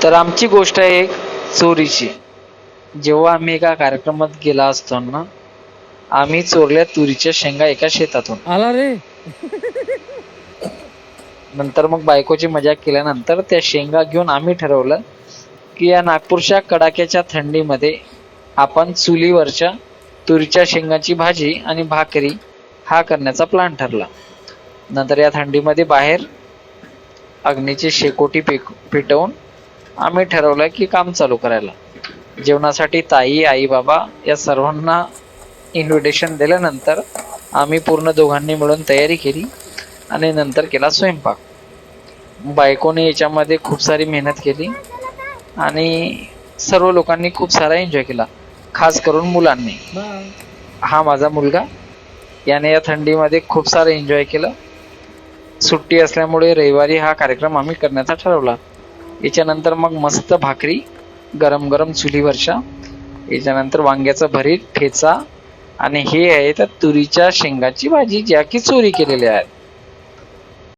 तर आमची गोष्ट आहे एक चोरीची. जेव्हा आम्ही एका कार्यक्रमात गेला असताना आम्ही चोरल्या तुरीच्या शेंगा एका शेतातून. आला रे. नंतर मग बायकोची मजाक केल्यानंतर त्या शेंगा घेऊन आम्ही ठरवलं की या नागपूरच्या कडाक्याच्या थंडीमध्ये आपण चुलीवरच्या तुरीच्या शेंगाची भाजी आणि भाकरी हा करण्याचा प्लॅन ठरला. नंतर या थंडीमध्ये बाहेर अग्नीची शेकोटी पेटवून आम्ही ठरवलं की काम चालू करायला. जेवणासाठी ताई, आई, बाबा या सर्वांना इन्व्हिटेशन दिल्यानंतर आम्ही पूर्ण दोघांनी मिळून तयारी केली आणि नंतर केला स्वयंपाक. बायकोने याच्यामध्ये खूप सारी मेहनत केली आणि सर्व लोकांनी खूप सारा एन्जॉय केला, खास करून मुलांनी. हा माझा मुलगा, याने या थंडीमध्ये खूप सारं एन्जॉय केलं. सुट्टी असल्यामुळे रविवारी हा कार्यक्रम आम्ही करण्याचा ठरवला. याच्यानंतर मग मस्त भाकरी गरम गरम चुलीवरच्या, याच्यानंतर वांग्याचं भरीत, ठेचा आणि हे आहे तर तुरीच्या शेंगाची भाजी, ज्या की चोरी केलेल्या आहेत.